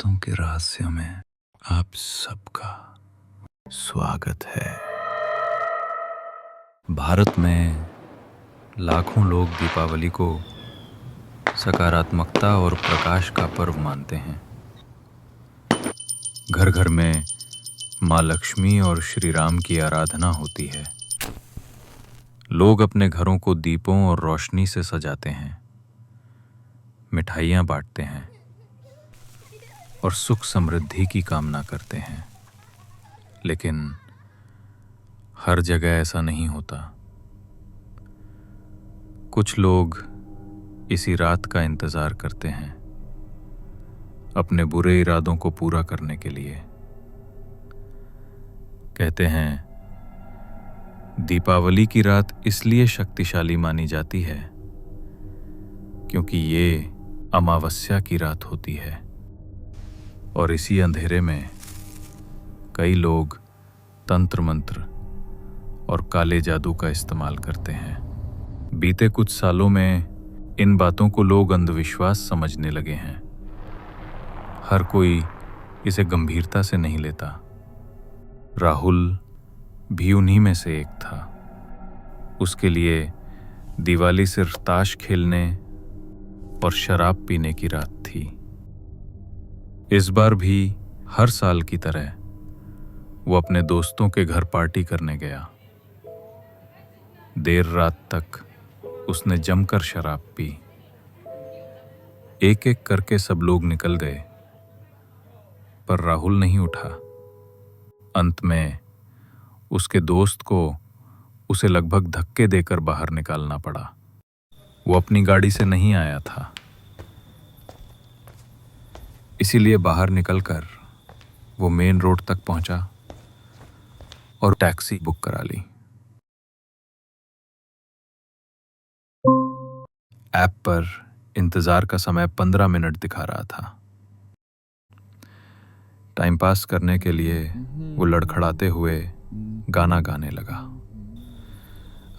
बातों के रहस्य में आप सबका स्वागत है। भारत में लाखों लोग दीपावली को सकारात्मकता और प्रकाश का पर्व मानते हैं। घर घर में माँ लक्ष्मी और श्री राम की आराधना होती है। लोग अपने घरों को दीपों और रोशनी से सजाते हैं, मिठाइयाँ बांटते हैं और सुख समृद्धि की कामना करते हैं। लेकिन हर जगह ऐसा नहीं होता। कुछ लोग इसी रात का इंतजार करते हैं अपने बुरे इरादों को पूरा करने के लिए। कहते हैं दीपावली की रात इसलिए शक्तिशाली मानी जाती है क्योंकि ये अमावस्या की रात होती है और इसी अंधेरे में कई लोग तंत्र मंत्र और काले जादू का इस्तेमाल करते हैं। बीते कुछ सालों में इन बातों को लोग अंधविश्वास समझने लगे हैं। हर कोई इसे गंभीरता से नहीं लेता। राहुल भी उन्हीं में से एक था। उसके लिए दिवाली सिर्फ ताश खेलने और शराब पीने की रात थी। इस बार भी हर साल की तरह वो अपने दोस्तों के घर पार्टी करने गया। देर रात तक उसने जमकर शराब पी। एक एक करके सब लोग निकल गए, पर राहुल नहीं उठा। अंत में उसके दोस्त को उसे लगभग धक्के देकर बाहर निकालना पड़ा। वो अपनी गाड़ी से नहीं आया था, इसीलिए बाहर निकलकर वो मेन रोड तक पहुंचा और टैक्सी बुक करा ली। ऐप पर इंतजार का समय 15 मिनट दिखा रहा था। टाइम पास करने के लिए वो लड़खड़ाते हुए गाना गाने लगा।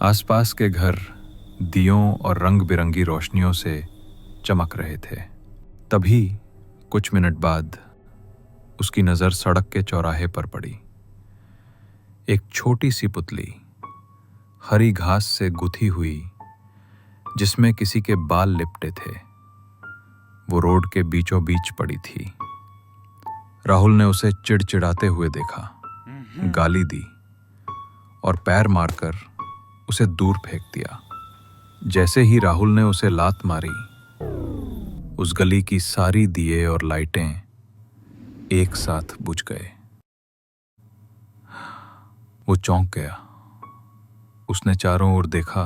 आसपास के घर दियों और रंग बिरंगी रोशनियों से चमक रहे थे। तभी कुछ मिनट बाद उसकी नज़र सड़क के चौराहे पर पड़ी। एक छोटी सी पुतली हरी घास से गुथी हुई, जिसमें किसी के बाल लिपटे थे, वो रोड के बीचों बीच पड़ी थी। राहुल ने उसे चिड़चिड़ाते हुए देखा, गाली दी और पैर मारकर उसे दूर फेंक दिया। जैसे ही राहुल ने उसे लात मारी, उस गली की सारी दिए और लाइटें एक साथ बुझ गए। वो चौंक गया। उसने चारों ओर देखा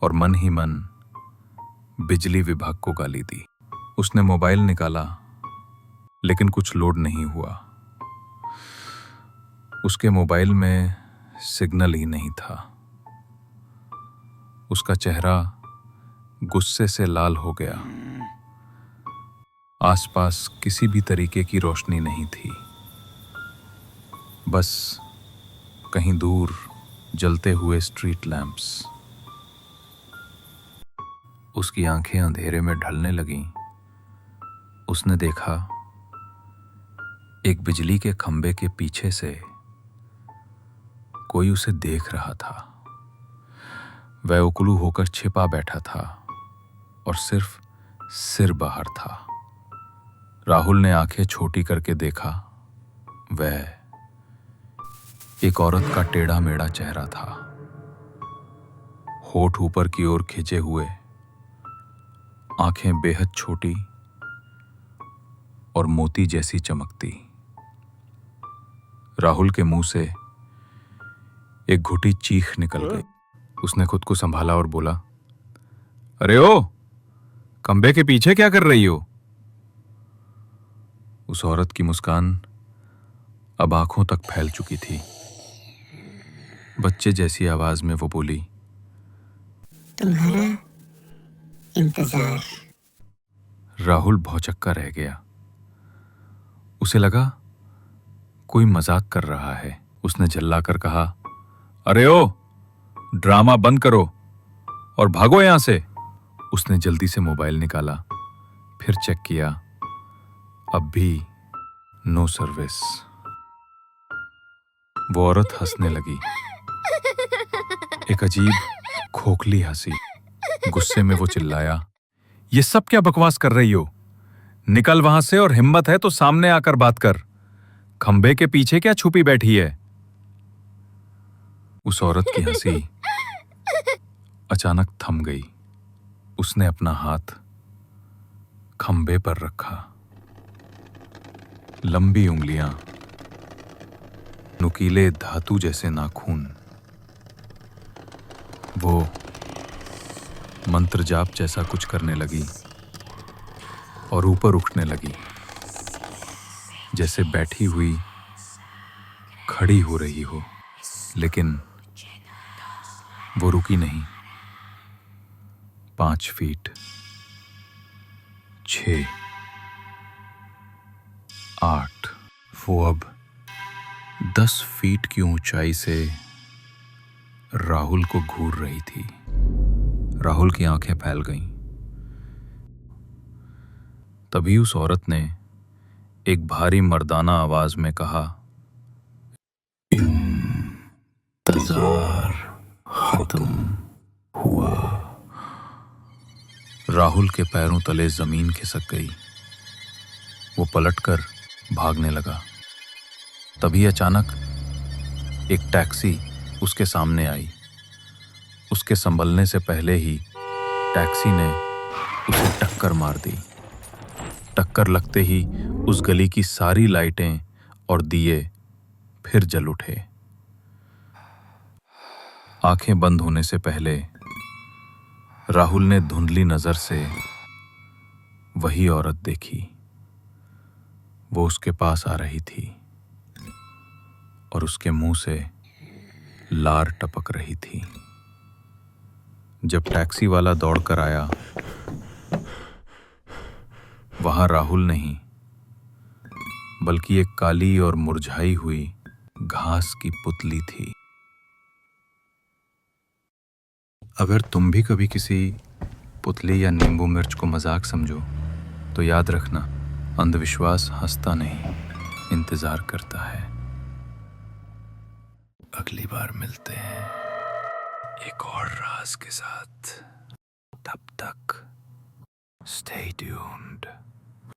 और मन ही मन बिजली विभाग को गाली दी। उसने मोबाइल निकाला, लेकिन कुछ लोड नहीं हुआ। उसके मोबाइल में सिग्नल ही नहीं था। उसका चेहरा गुस्से से लाल हो गया। आसपास किसी भी तरीके की रोशनी नहीं थी, बस कहीं दूर जलते हुए स्ट्रीट लैंप्स। उसकी आंखें अंधेरे में ढलने लगीं। उसने देखा एक बिजली के खंभे के पीछे से कोई उसे देख रहा था। वह उकलू होकर छिपा बैठा था और सिर्फ सिर बाहर था। राहुल ने आंखें छोटी करके देखा। वह एक औरत का टेढ़ा मेढ़ा चेहरा था, होठ ऊपर की ओर खिंचे हुए, आंखें बेहद छोटी और मोती जैसी चमकती। राहुल के मुंह से एक घुटी चीख निकल गई। उसने खुद को संभाला और बोला, अरे ओ, खंबे के पीछे क्या कर रही हो? उस औरत की मुस्कान अब आंखों तक फैल चुकी थी। बच्चे जैसी आवाज में वो बोली, तुम्हारा इंतजार। राहुल भौचक्का रह गया। उसे लगा कोई मजाक कर रहा है। उसने झल्लाकर कहा, अरे ओ, ड्रामा बंद करो और भागो यहां से। उसने जल्दी से मोबाइल निकाला, फिर चेक किया। अब भी नो सर्विस। वो औरत हंसने लगी, एक अजीब खोखली हंसी। गुस्से में वो चिल्लाया, ये सब क्या बकवास कर रही हो? निकल वहां से, और हिम्मत है तो सामने आकर बात कर। खंबे के पीछे क्या छुपी बैठी है? उस औरत की हंसी अचानक थम गई। उसने अपना हाथ खंबे पर रखा। लंबी उंगलियां, नुकीले धातु जैसे नाखून। वो मंत्र जाप जैसा कुछ करने लगी और ऊपर उठने लगी, जैसे बैठी हुई खड़ी हो रही हो। लेकिन वो रुकी नहीं। 5 फीट, 6, 8, वो अब 10 फीट की ऊंचाई से राहुल को घूर रही थी। राहुल की आंखें फैल गईं। तभी उस औरत ने एक भारी मर्दाना आवाज में कहा, इंतजार खत्म हुआ। राहुल के पैरों तले जमीन खिसक गई। वो पलटकर भागने लगा। तभी अचानक एक टैक्सी उसके सामने आई। उसके संभलने से पहले ही टैक्सी ने उसे टक्कर मार दी। टक्कर लगते ही उस गली की सारी लाइटें और दिए फिर जल उठे। आंखें बंद होने से पहले राहुल ने धुंधली नजर से वही औरत देखी। वो उसके पास आ रही थी और उसके मुंह से लार टपक रही थी। जब टैक्सी वाला दौड़कर आया, वहां राहुल नहीं, बल्कि एक काली और मुरझाई हुई घास की पुतली थी। अगर तुम भी कभी किसी पुतली या नींबू मिर्च को मजाक समझो, तो याद रखना, अंधविश्वास हंसता नहीं, इंतजार करता है। अगली बार मिलते हैं एक और राज के साथ। तब तक स्टे ट्यून्ड।